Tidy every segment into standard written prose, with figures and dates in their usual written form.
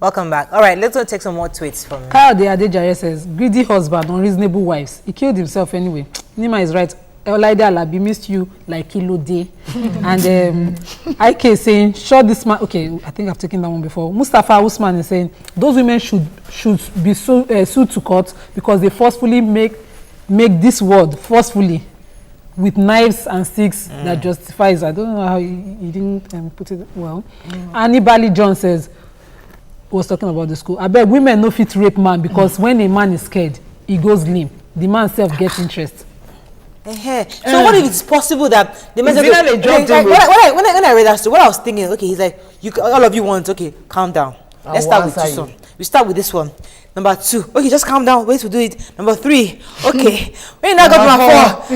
Welcome back. All right, let's go take some more tweets from Kyle Adejare says, greedy husband, unreasonable wives. He killed himself anyway. Nima is right. Olaide Alabi missed you like Kilo Day. And IK saying, sure this man. Okay, I think I've taken that one before. Mustafa Usman is saying, those women should be sued to court because they forcefully make this word forcefully with knives and sticks that justifies. I don't know how he didn't put it well. Anibali John says, was talking about the school. I bet women no fit rape man because when a man is scared, he goes limp. The man self gets interest. So what if it's possible that the man when I read that story, what I was thinking, okay, he's like, all of you want, okay, calm down. Let's start with this one. We start with this one. Number 2, okay, just calm down, wait to do it. Number 3, okay, when you now got to my 4.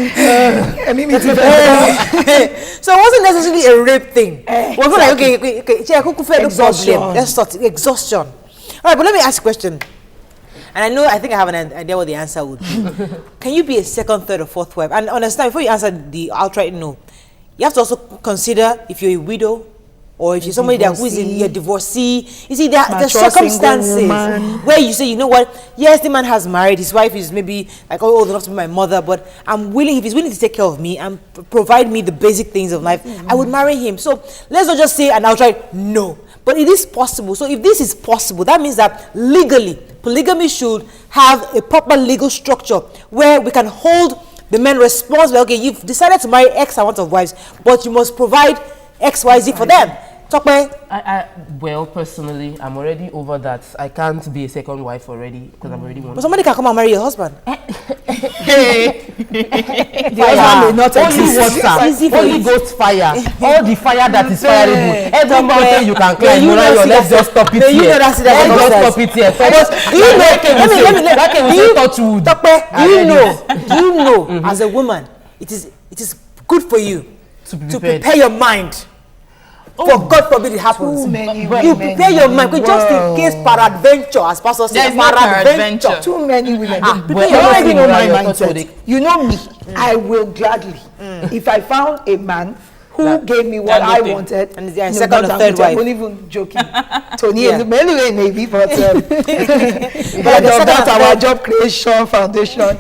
So it wasn't necessarily a rape thing. We're like, okay, exhaustion. Let's start exhaustion. All right, but let me ask a question. And I think I have an idea what the answer would be. Can you be a second, third, or fourth wife? And understand, before you answer the outright no, you have to also consider if you're a widow or if you're somebody who is a divorcee. You see, there are circumstances where you say, you know what, yes, the man has married, his wife is maybe like old enough to be my mother, but I'm willing, if he's willing to take care of me and provide me the basic things of life, I would marry him. So let's not just say an outright no. But it is possible. So if this is possible, that means that legally, polygamy should have a proper legal structure where we can hold the men responsible. Okay, you've decided to marry X amount of wives, but you must provide X, Y, Z for them. Well, personally, I'm already over that. I can't be a second wife already because I'm already one. But somebody can come and marry your husband. The husband may not exist. Only ghost fire. All the fire that is fireable. Every mountain you can climb. Let's just stop it here. Let's just stop it here. Do you know, as a woman, it is good for you to prepare your mind. For God forbid it happens. You prepare your mind, just in case peradventure, as Pastor says, peradventure. Too many women. You already know my mindset. You know me. I will gladly. If I found a man who gave me what I wanted, and the second or third wife. I'm not even joking. Tony is maybe, but that's our job creation foundation.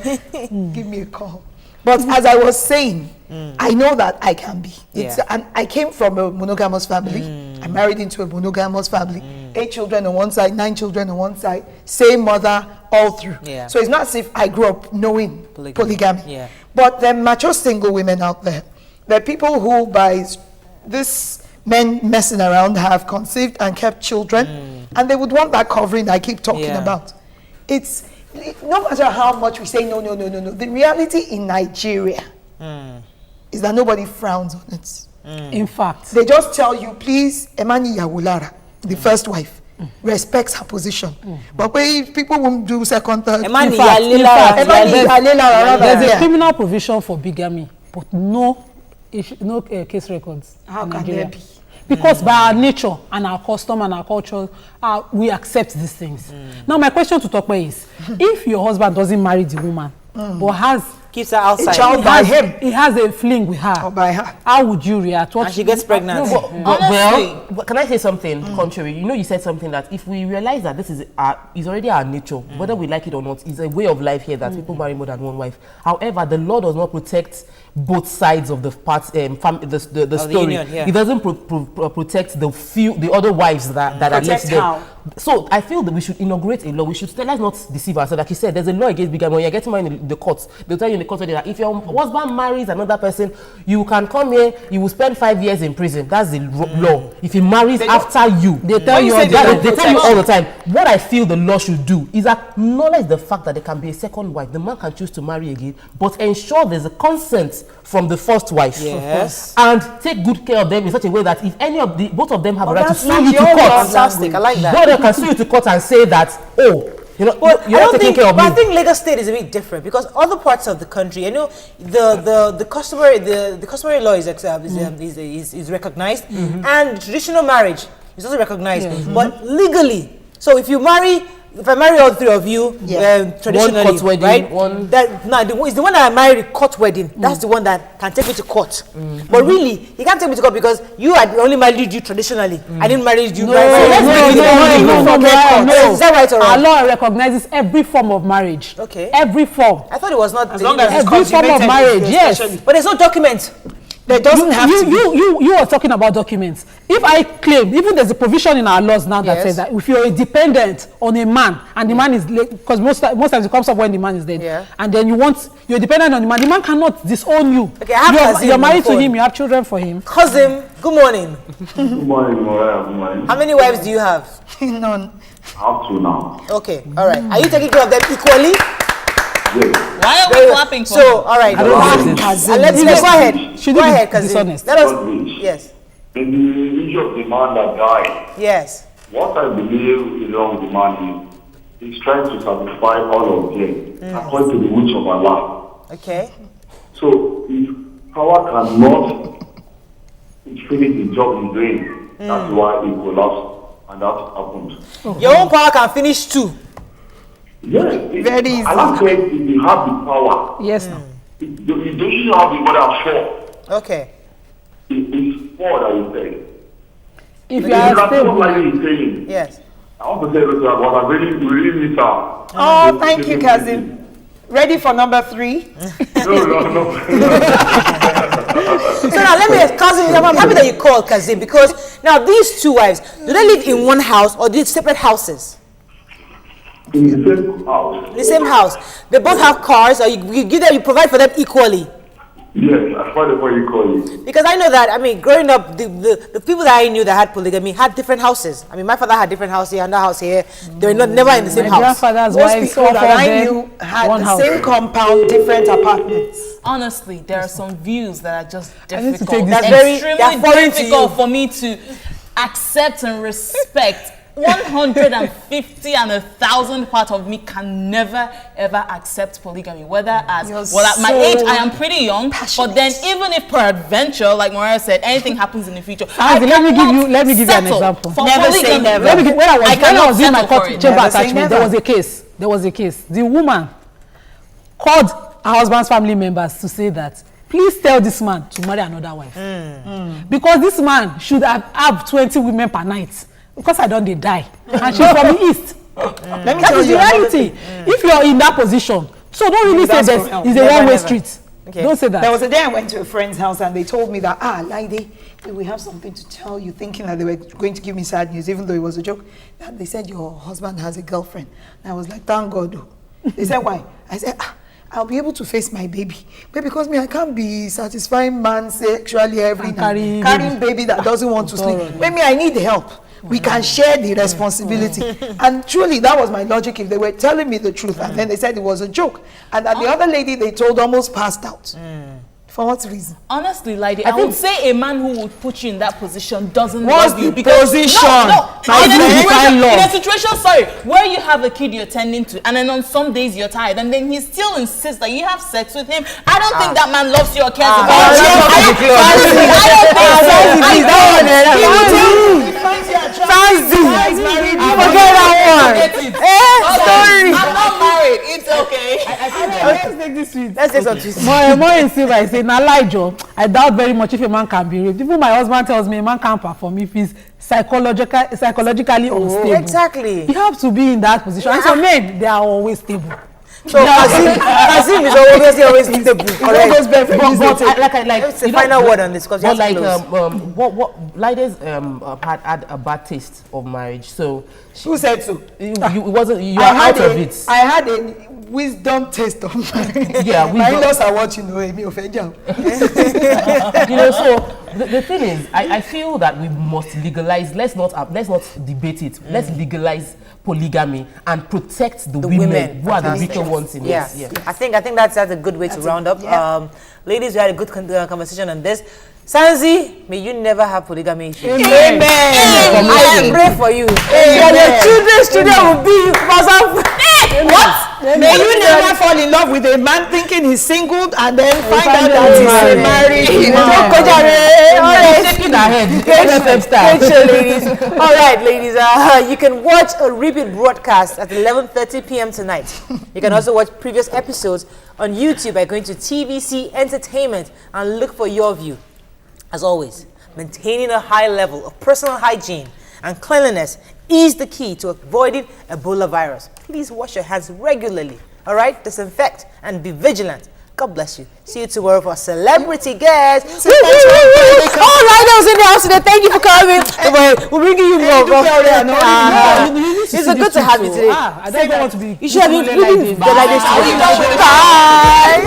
Give me a call. But as I was saying, I know that I can be. And I came from a monogamous family. I married into a monogamous family. 8 children on one side, 9 children on one side, same mother all through. So it's not as if I grew up knowing polygamy. But there are mature single women out there. There are people who, by this men messing around, have conceived and kept children, and they would want that covering I keep talking about. No matter how much we say no. The reality in Nigeria is that nobody frowns on it. In fact, they just tell you, please, Emani Yawulara, the first wife, respects her position. But people won't do second, third. there's a criminal provision for bigamy, but no case records. How can there be? Because by our nature and our custom and our culture, we accept these things. Now, my question to Tokwe is, if your husband doesn't marry the woman, but keeps her outside, he has a fling with her, or by her, how would you react? And she gets pregnant. Well, can I say something contrary? You said something that if we realize that this is already our nature, whether we like it or not, is a way of life here that people marry more than one wife. However, the law does not protect both sides of the the story. Union, It doesn't protect the other wives that are left there. So I feel that we should inaugurate a law. Let's not deceive ourselves. Like you said, there's a law against bigamy. When you're getting married in the courts, they'll tell you in the court that if your husband marries another person, you can come here, you will spend 5 years in prison. That's the law. If he marries after you, they tell you all the time. What I feel the law should do is acknowledge the fact that there can be a second wife. The man can choose to marry again, but ensure there's a consent from the first wife. Yes. And take good care of them in such a way that if both of them have a right to sue you to court. Fantastic. I like that. Both of them can sue you to court and say that, you're not taking care of me. But I think Lagos State is a bit different because other parts of the country, the customary law is recognized, and traditional marriage is also recognized. But legally, so if you marry if I marry all three of you, traditionally, One court wedding, right? one- It's the one that I married court wedding. That's the one that can take me to court. But really, he can't take me to court because you had only married you traditionally. I didn't marry you. No, let's make it no. Is that right or Our wrong? law recognizes every form of marriage. Okay. Every form. I thought it was not As long as it's Every form of consummated, marriage, yes. especially. but there's no document. There doesn't have to be. You are talking about documents. If I claim, even there's a provision in our laws now that Yes. says that if you're a dependent on a man and the man is late, because most times it comes up when the man is dead, Yeah. and then you're dependent on the man cannot disown you. Okay, I have Kazim you're on married the to phone. him, you have children for him. Cousin, good morning. Good morning, Maura. Good morning. How many wives do you have? None. I have two now. Okay, all right. Are you taking care of them equally? Yes. Why are we clapping for So, all right. Let's go ahead. She Go didn't ahead, be Kazim. dishonest. Let us. Godwin. Yes. In the issue of the man that died, Yes. what I believe is wrong with the man is he's trying to satisfy all of them according to the wish of Allah. Okay. So if power cannot finish the job he's doing, that's why he collapsed and that happened. Your own power can finish too. Yes. Very easy. Allah said if you have the power, Yes, now. you don't have the more than four. Okay. It's four that you say. If you You are can stable, talk like he's saying. Yes. I want to say this, but I really miss her. Oh, thank you, cousin. Ready for number 3? No. So now let me ask Kazim. I'm happy that you called Kazim because now these two wives, do they live in one house or do they separate houses? In the same house. The same house. They both have cars, or you give them, you provide for them equally. Yes, I find it what you call it. Because I know that, I mean, growing up, the people that I knew that had polygamy had different houses. I mean, my father had different house here, another house here. They were never in the same my house. grandfather's Most wife, people that I knew had one the house. same compound, different apartments. Honestly, there are some views that are just I need to difficult. take this- That's very- Extremely they are foreign to difficult you. for me to accept and respect. 150 and 1,000 part of me can never ever accept polygamy. Whether as You're well at my so age, I am pretty young. But then, even if peradventure, like Mariah said, anything happens in the future, Let me give you an settle example. for Never say polygamy. never. When I cannot was doing my settle court for it. chamber Never say attachment, never. there was a case. The woman called her husband's family members to say that, please tell this man to marry another wife. Because this man should have 20 women per night. Because I don't, they die. And she's from the east. Let me That tell is you the another reality. thing. If you're in that position, so don't really say That's this for help. is a Never, one-way never. street. Okay. Don't say that. There was a day I went to a friend's house and they told me that, Laide, we have something to tell you, thinking that they were going to give me sad news, even though it was a joke. That they said your husband has a girlfriend. And I was like, thank God. Oh. They said, why? I said, I'll be able to face my baby. But because me, I can't be satisfying man sexually every And night. carrying Carrying baby that doesn't want to sleep. Maybe I need help. We can share the responsibility. And truly, that was my logic if they were telling me the truth. And then they said it was a joke. And that the other lady they told almost passed out. For what reason? Honestly, lady, I would say a man who would put you in that position doesn't What's love you the because position? No, My in a friend? situation, Define love. in a situation, sorry, where you have a kid you're tending to, and then on some days you're tired, and then he still insists that you have sex with him. I don't think that man loves you or cares about you. Forget that one. Sorry. I'm not married. It's okay. Let's take this sweet. Let's take some twist. More in silver, I say, na lie, Joe. I doubt very much if a man can be raped. Even my husband tells me a man can't perform if he's psychologically unstable. Exactly. You have to be in that position. And so men, they are always stable. So Kazim is always stable. Always Correct. Like It's the you know, final word on this because But like close. what Laide's had a bad taste of marriage, so Who said so? it wasn't you are out of it. I had a wisdom taste of marriage. Yeah, My wisdom. in-laws are what you know, Emi Ofeja. You know, so the thing is, I feel that we must legalize. Let's not debate it. Let's legalize polygamy and protect the women who are the Fantastic. weaker ones in Yeah. this. Yeah. I think that's a good way to round up. yeah. Ladies, we had a good conversation on this. Sanzi, may you never have polygamy issues. Amen. I pray for you. And your children's children will be what? May you never fall in love with a man thinking he's single and then find out that he's married. All right. ahead. Great show, ladies. All right, ladies. You can watch a repeat broadcast at 11:30 p.m. tonight. You can also watch previous episodes on YouTube by going to TVC Entertainment and look for Your View. As always, maintaining a high level of personal hygiene and cleanliness is the key to avoiding Ebola virus. Please wash your hands regularly. All right, disinfect and be vigilant. God bless you. See you tomorrow for celebrity guests. All right, those in the house today. Thank you for coming. We're bringing you more. It's so good to have you today. I don't want to be. You should have been like this. Bye.